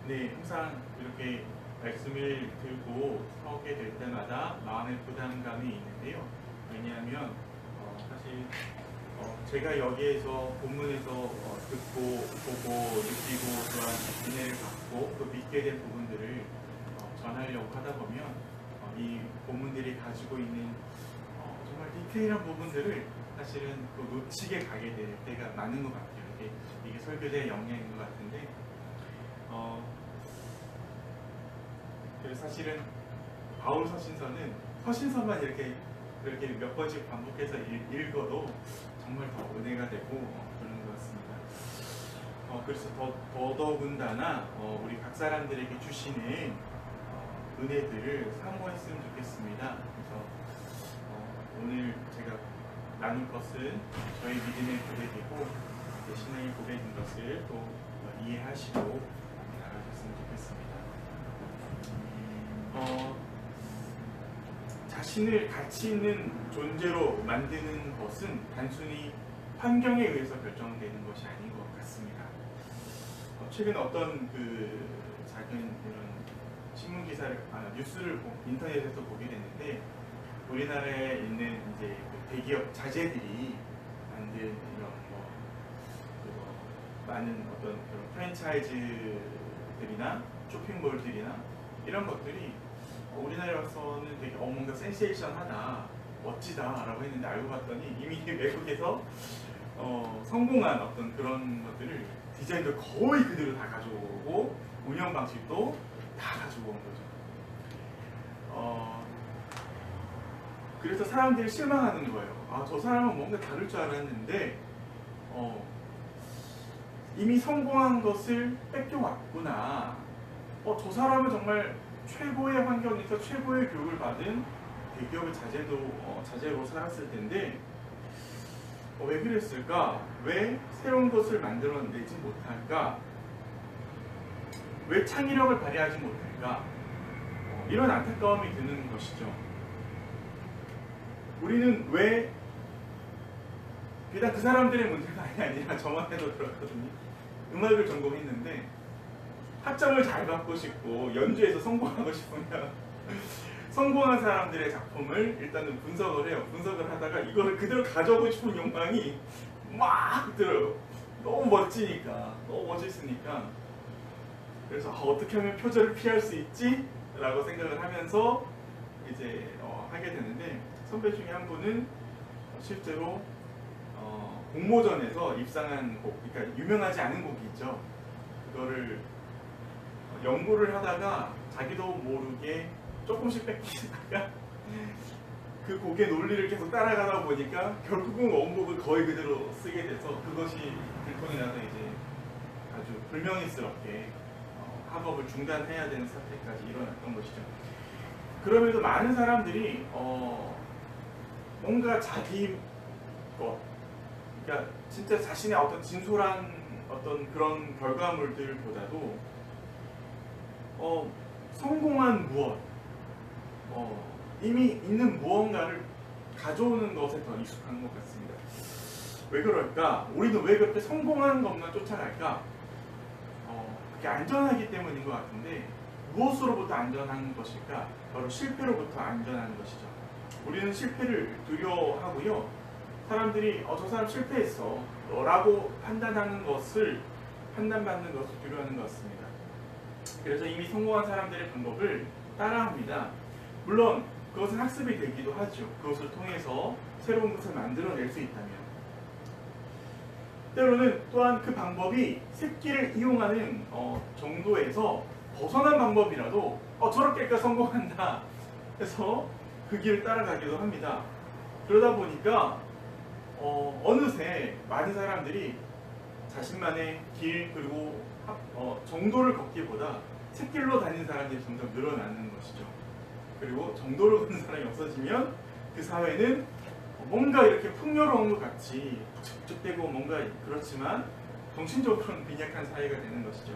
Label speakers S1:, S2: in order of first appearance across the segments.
S1: 네, 항상 이렇게 말씀을 들고 서게 될 때마다 마음의 부담감이 있는데요. 왜냐하면 사실 제가 여기에서 본문에서 듣고 보고 느끼고 또한 은혜를 받고 또 믿게 된 부분들을 전하려고 하다 보면 이 본문들이 가지고 있는 정말 디테일한 부분들을 사실은 또 놓치게 가게 될 때가 많은 것 같아요. 이게 설교자의 역량인 것 같은데 그래서 사실은 바울 서신서만 이렇게 몇 번씩 반복해서 읽어도 정말 더 은혜가 되고 그런 것 같습니다. 그래서 더더군다나 우리 각 사람들에게 주시는 은혜들을 사모했으면 좋겠습니다. 그래서 오늘 제가 나눌 것은 저희 믿음의 고백이고 신앙의 고백인 것을 또 이해하시고 나가셨으면 좋겠습니다. 자신을 가치 있는 존재로 만드는 것은 단순히 환경에 의해서 결정되는 것이 아닌 것 같습니다. 최근 어떤 작은 이런 신문 기사를 뉴스를 인터넷에서 보게 됐는데 우리나라에 있는 이제 대기업 자재들이 만든 이런 많은 어떤 그런 프랜차이즈들이나 쇼핑몰들이나 이런 것들이 우리나라에 와서는 되게 뭔가 센세이션하다, 멋지다라고 했는데 알고 봤더니 이미 외국에서 성공한 어떤 그런 것들을 디자인도 거의 그대로 다 가져오고 운영 방식도 다 가지고 온 거죠. 그래서 사람들이 실망하는 거예요. 저 사람은 뭔가 다를 줄 알았는데 이미 성공한 것을 뺏겨왔구나. 저 사람은 정말 최고의 환경에서 최고의 교육을 받은 대기업의 자제로 살았을 텐데 왜 그랬을까? 왜 새로운 것을 만들어내지 못할까? 왜 창의력을 발휘하지 못할까? 이런 안타까움이 드는 것이죠. 우리는 왜 그냥 그 사람들의 문제가 아니라 저만 해도 그렇거든요. 음악을 전공했는데 학점을 잘 받고 싶고 연주에서 성공하고 싶으면 성공한 사람들의 작품을 일단은 분석을 해요. 분석을 하다가 이거를 그대로 가져오고 싶은 욕망이 막 들어요. 너무 멋지니까, 너무 멋있으니까. 그래서 어떻게 하면 표절을 피할 수 있지? 라고 생각을 하면서 이제 하게 되는데 선배 중에 한 분은 실제로 공모전에서 입상한 곡, 그러니까 유명하지 않은 곡이 있죠. 그거를 연구를 하다가 자기도 모르게 조금씩 뺏기다가 그 곡의 논리를 계속 따라가다 보니까 결국은 원곡을 거의 그대로 쓰게 돼서 그것이 들통이 나서 이제 아주 불명예스럽게 학업을 중단해야 되는 사태까지 일어났던 것이죠. 그럼에도 많은 사람들이 뭔가 자기 것, 그러니까 진짜 자신의 어떤 진솔한 어떤 그런 결과물들보다도 성공한 무엇, 이미 있는 무언가를 가져오는 것에 더 익숙한 것 같습니다. 왜 그럴까? 우리도 왜 그렇게 성공한 것만 쫓아갈까? 그게 안전하기 때문인 것 같은데 무엇으로부터 안전한 것일까? 바로 실패로부터 안전한 것이죠. 우리는 실패를 두려워하고요. 사람들이 저 사람 실패했어 라고 판단받는 것을 두려워하는 것 같습니다. 그래서 이미 성공한 사람들의 방법을 따라합니다. 물론 그것은 학습이 되기도 하죠. 그것을 통해서 새로운 것을 만들어낼 수 있다면. 때로는 또한 그 방법이 새끼를 이용하는 정도에서 벗어난 방법이라도 저렇게까지 성공한다 해서 그 길을 따라가기도 합니다. 그러다 보니까 어느새 많은 사람들이 자신만의 길 그리고 정도를 걷기보다 샛길로 다니는 사람들이 점점 늘어나는 것이죠. 그리고 정도로 걷는 사람이 없어지면 그 사회는 뭔가 이렇게 풍요로운 것 같이 북적북적대고 뭔가 그렇지만 정신적으로는 빈약한 사회가 되는 것이죠.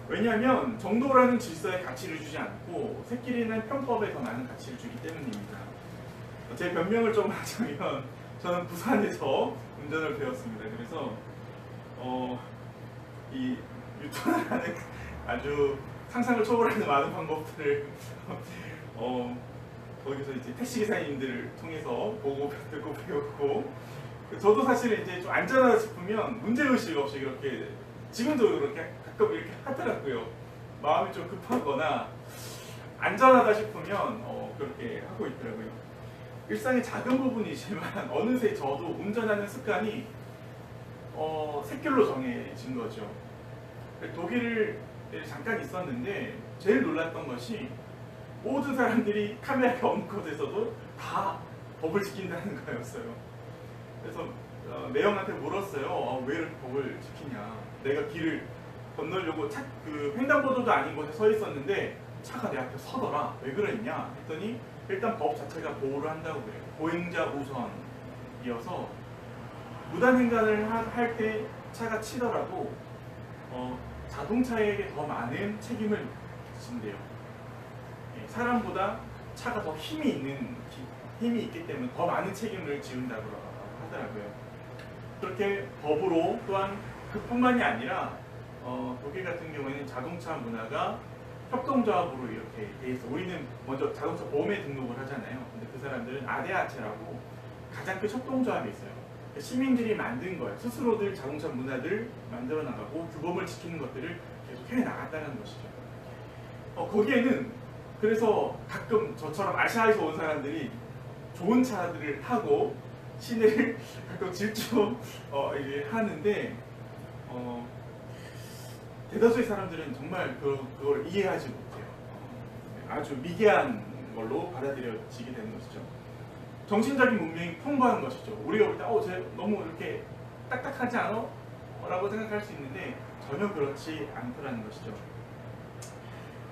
S1: 왜냐하면 정도라는 질서에 가치를 주지 않고 샛길이는 편법에 더 많은 가치를 주기 때문입니다. 제 변명을 좀 하자면 저는 부산에서 운전을 배웠습니다. 그래서 이 유턴을 하는 아주 상상을 초월하는 많은 방법들을 거기서 이제 택시기사님들을 통해서 보고 듣고 배웠고, 저도 사실 이제 좀 안전하다 싶으면 문제의식 없이 그렇게 지금도 그렇게 가끔 이렇게 하더라고요. 마음이 좀 급하거나 안전하다 싶으면 그렇게 하고 있더라고요. 일상의 작은 부분이지만 어느새 저도 운전하는 습관이 샛길로 정해진 거죠. 독일에 잠깐 있었는데 제일 놀랐던 것이 모든 사람들이 카메라가 없는 곳에서도 다 법을 지킨다는 거였어요. 그래서 내 형한테 물었어요. 왜 이렇게 법을 지키냐. 내가 길을 건너려고 그 횡단보도도 아닌 곳에 서 있었는데 차가 내 앞에 서더라. 왜 그랬냐 했더니 일단 법 자체가 보호를 한다고 그래요. 보행자 우선이어서 무단횡단을 할 때 차가 치더라도 자동차에게 더 많은 책임을 진대요. 사람보다 차가 더 힘이 있기 때문에 더 많은 책임을 지운다고 하더라고요. 그렇게 법으로 또한 그뿐만이 아니라 독일 같은 경우에는 자동차 문화가 협동조합으로 이렇게 돼 있어. 우리는 먼저 자동차 보험에 등록을 하잖아요. 근데 그 사람들은 아데아체라고 가장 큰 협동조합이 있어요. 시민들이 만든 거예요. 스스로들 자동차 문화들 만들어 나가고 규범을 지키는 것들을 계속 해 나갔다는 것이죠. 거기에는 그래서 가끔 저처럼 아시아에서 온 사람들이 좋은 차들을 타고 시내를 가끔 질주 하는데 대다수의 사람들은 정말 그걸 이해하지 못해요. 아주 미개한 걸로 받아들여지게 되는 것이죠. 정신적인 문명이 풍부한 것이죠. 우리가 볼 때 쟤 너무 이렇게 딱딱하지 않아? 라고 생각할 수 있는데 전혀 그렇지 않더라는 것이죠.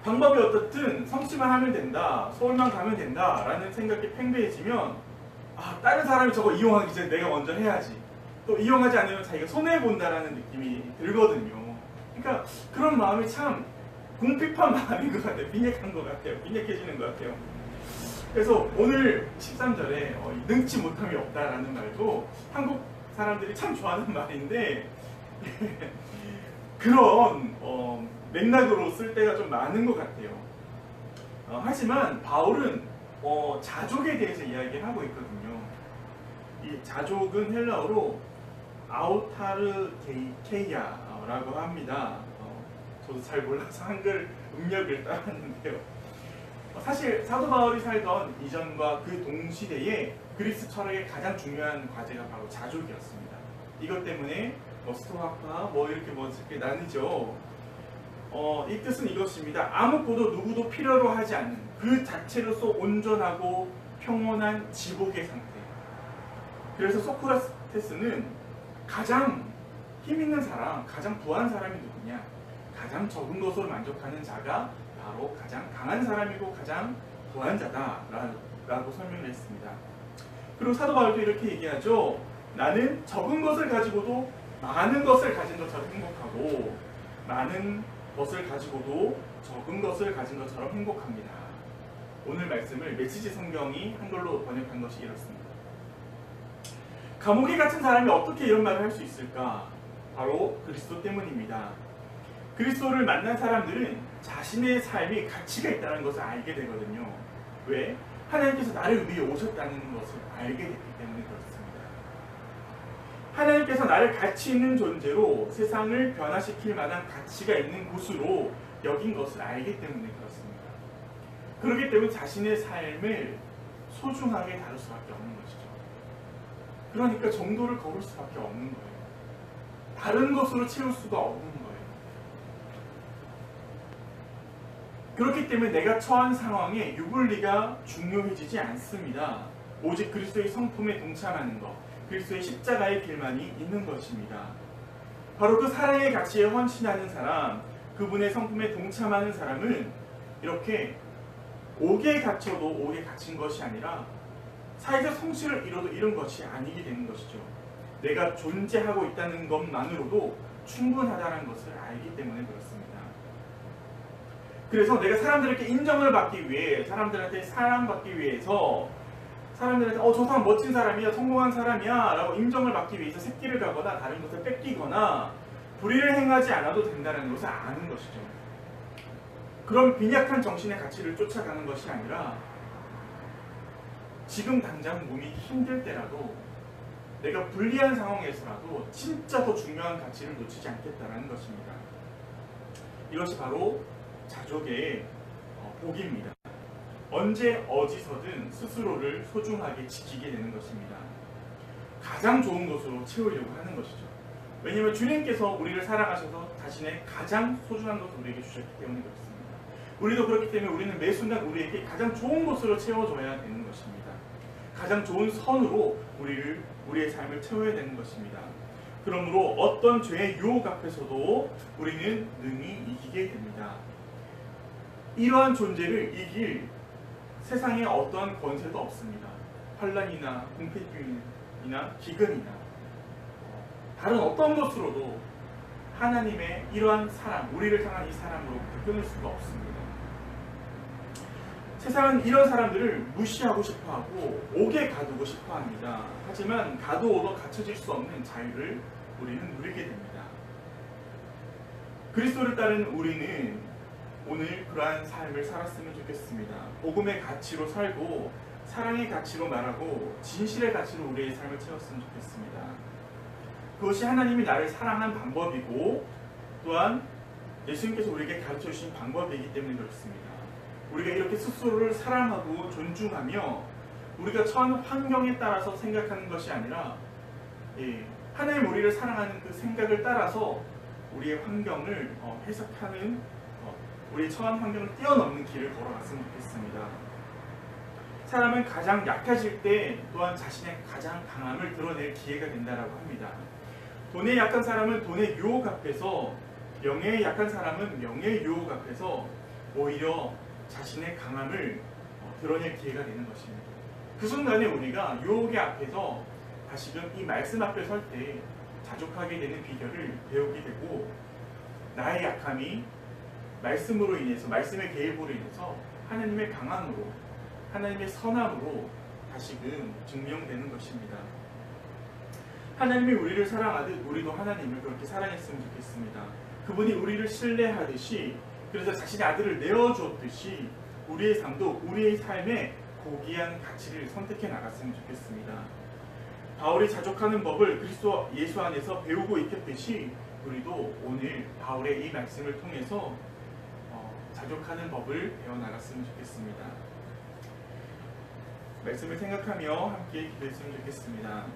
S1: 방법이 어떻든 성취만 하면 된다, 서울만 가면 된다 라는 생각이 팽배해지면 다른 사람이 저거 이용하기 전에 내가 먼저 해야지, 또 이용하지 않으면 자기가 손해본다라는 느낌이 들거든요. 그러니까 그런 마음이 참 궁핍한 마음인 것 같아요. 빈약한 것 같아요. 빈약해지는 것 같아요. 그래서 오늘 13절에 능치 못함이 없다라는 말도 한국 사람들이 참 좋아하는 말인데 그런 맥락으로 쓸 때가 좀 많은 것 같아요. 하지만 바울은 자족에 대해서 이야기하고 있거든요. 이 자족은 헬라어로 아우타르케이아라고 합니다. 저도 잘 몰라서 한글 음력을 따왔는데요. 사실 사도 바울이 살던 이전과 그 동시대에 그리스 철학의 가장 중요한 과제가 바로 자족이었습니다. 이것 때문에 스토아파 이렇게 나뉘죠. 이 뜻은 이것입니다. 아무것도 누구도 필요로 하지 않는 그 자체로서 온전하고 평온한 지복의 상태. 그래서 소크라테스는 가장 힘 있는 사람, 가장 부한 사람이 누구냐? 가장 적은 것으로 만족하는 자가 바로 가장 강한 사람이고 가장 부한 자다라고 설명을 했습니다. 그리고 사도 바울도 이렇게 얘기하죠. 나는 적은 것을 가지고도 많은 것을 가진 것처럼 행복하고 많은 것을 가지고도 적은 것을 가진 것처럼 행복합니다. 오늘 말씀을 메시지 성경이 한글로 번역한 것이 이렇습니다. 감옥에 갇힌 사람이 어떻게 이런 말을 할 수 있을까? 바로 그리스도 때문입니다. 그리스도를 만난 사람들은 자신의 삶이 가치가 있다는 것을 알게 되거든요. 왜? 하나님께서 나를 위해 오셨다는 것을 알게 됐기 때문에 그렇습니다. 하나님께서 나를 가치 있는 존재로 세상을 변화시킬 만한 가치가 있는 곳으로 여긴 것을 알기 때문에 그렇습니다. 그렇기 때문에 자신의 삶을 소중하게 다룰 수밖에 없는 것이죠. 그러니까 정도를 거울 수밖에 없는 거예요. 다른 것으로 채울 수가 없는 거예요. 그렇기 때문에 내가 처한 상황에 유불리가 중요해지지 않습니다. 오직 그리스도의 성품에 동참하는 것, 그리스도의 십자가의 길만이 있는 것입니다. 바로 그 사랑의 가치에 헌신하는 사람, 그분의 성품에 동참하는 사람은 이렇게 옥에 갇혀도 옥에 갇힌 것이 아니라 사회적 성취를 이뤄도 이룬 것이 아니게 되는 것이죠. 내가 존재하고 있다는 것만으로도 충분하다는 것을 알기 때문에 그렇습니다. 그래서 내가 사람들에게 인정을 받기 위해, 사람들한테 사랑받기 위해서, 사람들한테 저 사람 멋진 사람이야, 성공한 사람이야 라고 인정을 받기 위해서 새끼를 가거나 다른 것을 뺏기거나 불의를 행하지 않아도 된다는 것을 아는 것이죠. 그런 빈약한 정신의 가치를 쫓아가는 것이 아니라 지금 당장 몸이 힘들 때라도 내가 불리한 상황에서라도 진짜 더 중요한 가치를 놓치지 않겠다는 것입니다. 이것이 바로 자족의 복입니다. 언제 어디서든 스스로를 소중하게 지키게 되는 것입니다. 가장 좋은 것으로 채우려고 하는 것이죠. 왜냐하면 주님께서 우리를 사랑하셔서 자신의 가장 소중한 것을 우리에게 주셨기 때문에 그렇습니다. 우리도 그렇기 때문에 우리는 매 순간 우리에게 가장 좋은 것으로 채워줘야 되는 것입니다. 가장 좋은 선으로 우리의 삶을 채워야 되는 것입니다. 그러므로 어떤 죄의 유혹 앞에서도 우리는 능히 이기게 됩니다. 이러한 존재를 이길 세상에 어떠한 권세도 없습니다. 환난이나 공폐병이나 기근이나 다른 어떤 것으로도 하나님의 이러한 사랑, 우리를 향한 이 사랑으로부터 끊을 수가 없습니다. 세상은 이런 사람들을 무시하고 싶어하고 옥에 가두고 싶어합니다. 하지만 가두어도 갇혀질 수 없는 자유를 우리는 누리게 됩니다. 그리스도를 따른 우리는 오늘 그러한 삶을 살았으면 좋겠습니다. 복음의 가치로 살고 사랑의 가치로 말하고 진실의 가치로 우리의 삶을 채웠으면 좋겠습니다. 그것이 하나님이 나를 사랑한 방법이고 또한 예수님께서 우리에게 가르쳐 주신 방법이기 때문에 그렇습니다. 우리가 이렇게 스스로를 사랑하고 존중하며 우리가 처한 환경에 따라서 생각하는 것이 아니라 하나님 우리를 사랑하는 그 생각을 따라서 우리의 환경을 해석하는 우리의 처한 환경을 뛰어넘는 길을 걸어갔으면 좋겠습니다. 사람은 가장 약해질 때 또한 자신의 가장 강함을 드러낼 기회가 된다고 합니다. 돈에 약한 사람은 돈의 유혹 앞에서, 명예에 약한 사람은 명예의 유혹 앞에서 오히려 자신의 강함을 드러낼 기회가 되는 것입니다. 그 순간에 우리가 유혹의 앞에서 다시금 이 말씀 앞에 설 때 자족하게 되는 비결을 배우게 되고 나의 약함이 말씀으로 인해서, 말씀의 개입으로 인해서 하나님의 강함으로, 하나님의 선함으로 다시금 증명되는 것입니다. 하나님이 우리를 사랑하듯 우리도 하나님을 그렇게 사랑했으면 좋겠습니다. 그분이 우리를 신뢰하듯이, 그래서 자신의 아들을 내어주었듯이 우리의 삶도 우리의 삶에 고귀한 가치를 선택해 나갔으면 좋겠습니다. 바울이 자족하는 법을 그리스도 예수 안에서 배우고 있겠듯이 우리도 오늘 바울의 이 말씀을 통해서 자족하는 법을 배워나갔으면 좋겠습니다. 말씀을 생각하며 함께 기도했으면 좋겠습니다.